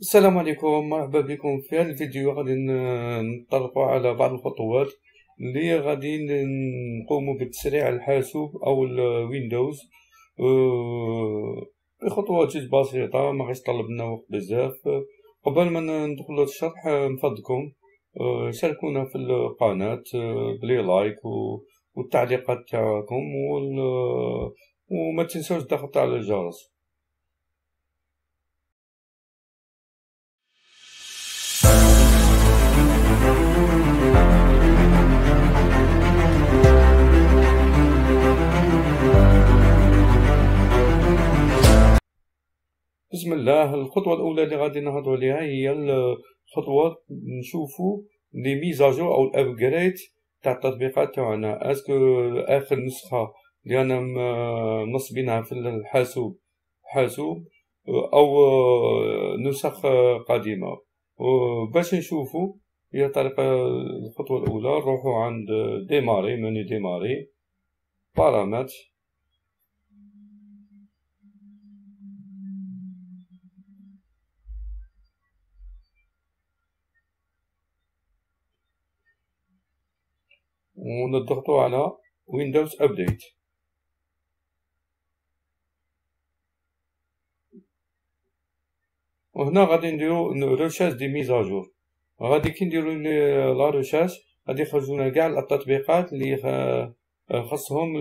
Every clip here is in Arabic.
السلام عليكم، مرحبا بكم في هذا الفيديو. غادي نطرقوا على بعض الخطوات اللي غادي نقوموا بتسريع الحاسوب او الويندوز بخطوات جد بسيطة، ما غاش طلب لنا وقت بزاف. قبل ما ندخلوا الشرح نفضكم شاركونا في القناة بلي لايك والتعليقات تاعكم وما تنسوش الضغط على الجرس. بسم الله. الخطوة الأولى اللي غادي نهضروا عليها هي الخطوة نشوفوا لي ميزاجور أو الأبجريد تاع التطبيقات تاعنا. اسكو آخر نسخة اللي رانا منصبينها في الحاسوب أو نسخ قديمة. باش نشوفوا هي طريقة. الخطوة الأولى نروحوا عند ديماري، مني ديماري، بارامتر، ونضغطوا على ويندوز أبديت. وهنا غادي نديرو روشاج دي ميزاجور. غادي كي نديرو لا روشاج غادي يخرجونا كاع التطبيقات اللي خاصهم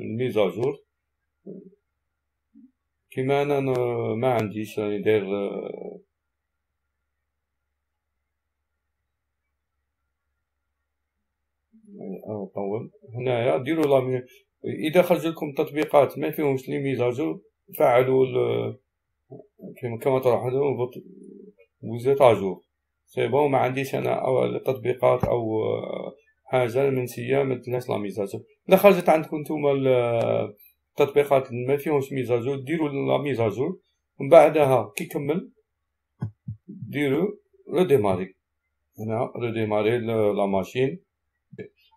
الميزاجور. كيما انا ما عنديش، راني داير طول. هنايا ديرو اذا خرج لكم تطبيقات ما فيهمش لي ميزاجور فعلوا كما تلاحظون وزيت اجور. سي بون، ما عنديش انا أو تطبيقات او حاجه منسيه ما ديرناش لا ميزاجور. الا خرجت عندكم نتوما التطبيقات اللي ما فيهمش ميزاجور ديروا لا ميزاجور، ومن بعدها كي كمل ديروا ريديماري. هنا ريديماري لا ماشين.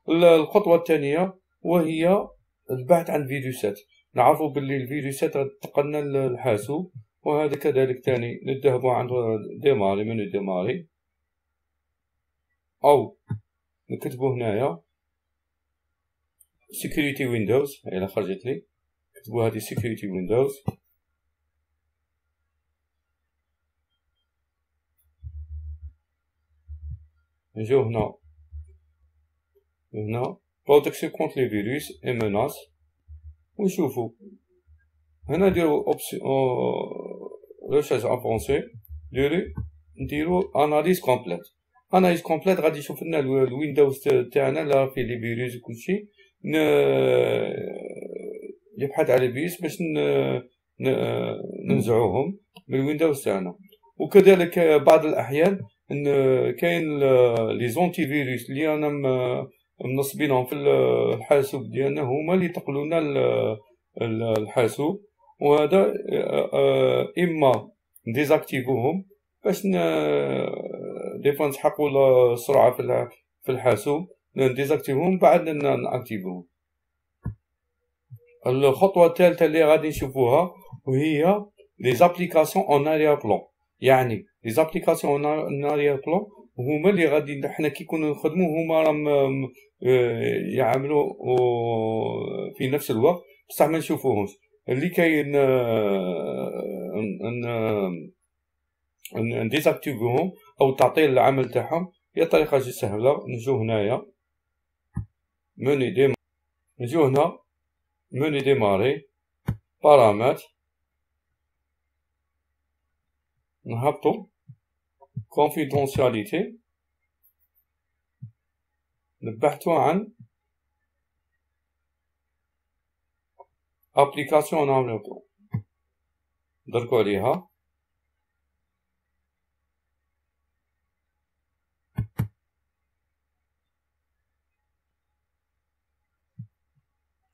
الخطوه الثانيه وهي البحث عن فيروسات. نعرفوا باللي الفيروسات تقلنا الحاسوب، وهذا كذلك ثاني نذهبوا عند ديماري، من ديماري، او نكتبوا هنايا سيكوريتي ويندوز. هنا خرجت لي، كتبوا هذه سيكوريتي ويندوز. نجيو هنا بروتكسيون كونت لي فيروس اي مناس، ونشوفوا هنا نديرو اوبسيون ريشيرش افونسي، نديرو اناليز كومبليت. اناليز كومبليت غادي يشوف لنا الويندوز تاعنا لا فيه لي فيروس وكلشي، يبحث على الفيروس باش ننزعوهم من الويندوز تاعنا. وكذلك بعض الاحيان كاين لي زونتي فيروس اللي انا منصبينهم في الحاسوب ديالنا، هما اللي يتقلوا لنا الحاسوب. وهذا اما نديزاكتيفوهم باش دي فوا نسحقوا السرعه في الحاسوب، نديزاكتيفوهم بعد ناكتيفوهم. الخطوه الثالثه اللي غادي نشوفوها وهي لي زابليكاسيون اون اريير بلان. يعني لي زابليكاسيون اون اريير بلان هما اللي غادي حنا كي نكونوا نخدموا هما راهم يعملوا في نفس الوقت، بصح ما نشوفوهمش. اللي كاين نديزاكتيفوهم او تعطيل العمل تاعهم هي طريقه جد سهله. نجيو هنايا مني ديماري، نجيو هنا مني ديماري، بارامتر، نهبطو كونفيدونسياليتي، نبحثو عن ابليكاسيون نعملو ندركو عليها.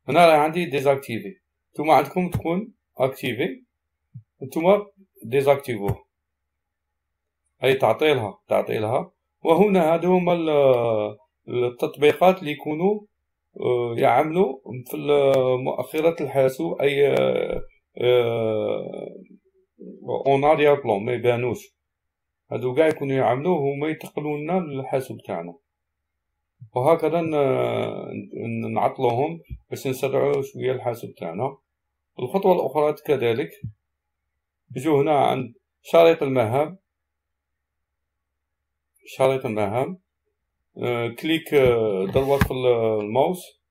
هنا راه عندي ديزاكتيفي، نتوما عندكم تكون اكتيفي، نتوما ديزاكتيفوه. هاي تعطيلها. وهنا هادو هما التطبيقات اللي يكونوا يعملوا في مؤخرة الحاسوب، أي اون اريير بلون ما يبانوش، هادو قاع يكونوا يعملوه هما يتقلوا لنا الحاسوب تاعنا، وهكذا نعطلوهم باش نسرعوا شويه الحاسوب تاعنا. الخطوه الاخرى كذلك نجو هنا عند شريط المهام، كليك دروات في الماوس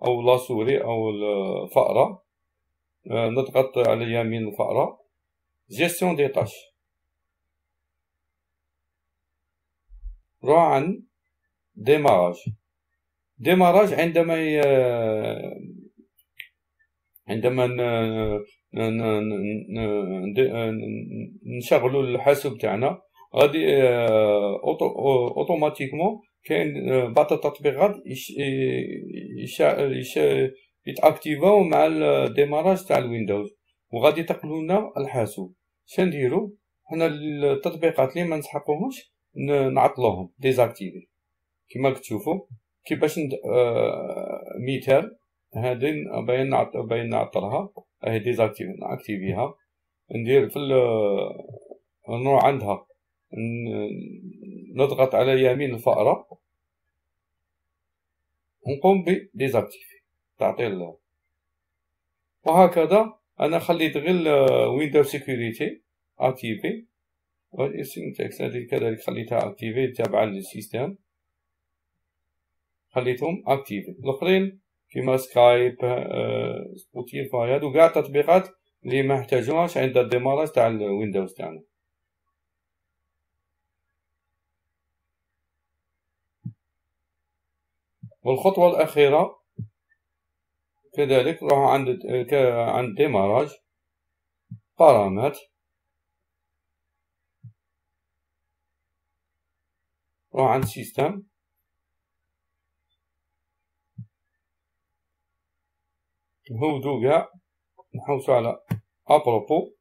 او لاسوري او الفأرة، نضغط على يمين الفأرة، جيستيون دي طاش، روح عن ديماراج عندما نشغلوا الحاسوب تاعنا غادي اوتوماتيكمون كاين بعض التطبيقات يتاكتيفاو مع الديماراج تاع الويندوز وغادي تقلو لنا الحاسوب. شنديرو حنا التطبيقات اللي ما نسحقوهمش نعطلوهم ديزاكتيفي كما تشوفوا. كيفاش مثال هذه باين نعطلها، هي ديزاكتيفي ناكتيفيها، ندير في نروح عندها نضغط على يمين الفأرة ونقوم بديزاكتيفي تعطيل. وهكذا انا خليت غير ويندوز سيكوريتي اكتيفي، والسينتكس هذه كذلك خليتها اكتيفي تابعا للسيستم، خليتهم اكتيفي. الاخرين كيما سكايب سبوتيفاي هادو كاع التطبيقات اللي ما احتاجوهاش عند الديماراج تاع الويندوز تاعنا. والخطوة الأخيرة كذلك نروح عند ديماراج، بارامتر، نروح عند سيستم، نهودو كاع نحوسو على ابروبو،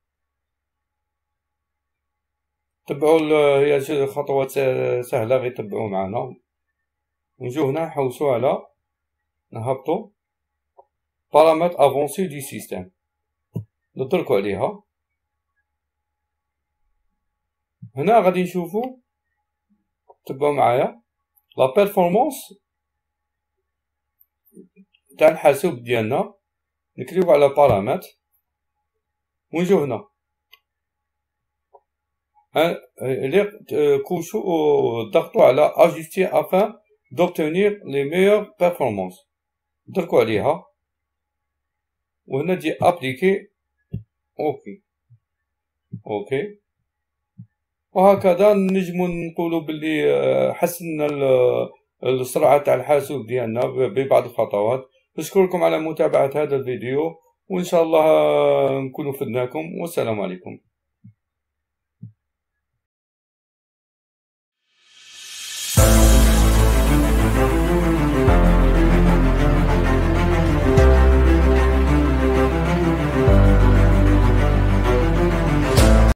تبعو هي خطوات سهلة غير تبعو معنا، ونجو هنا نحوسو على نهبطو بارامتر افونسي دي سيستم، ندركو عليها. هنا غادي نشوفو تبعو معايا لا بيرفورمانس تاع الحاسوب ديالنا، نكليو على بارامتر ونجو هنا كوشو ضغطوا على اجوستي افان دوبتونير لي ميور بيرفورمانس، ندركو عليها وهنا تجي ابليكي اوكي. وهكذا نجمو نقولو بلي حسنا السرعة تاع الحاسوب ديالنا ببعض الخطوات. نشكركم على متابعة هذا الفيديو، وإن شاء الله نكون فدناكم، والسلام عليكم.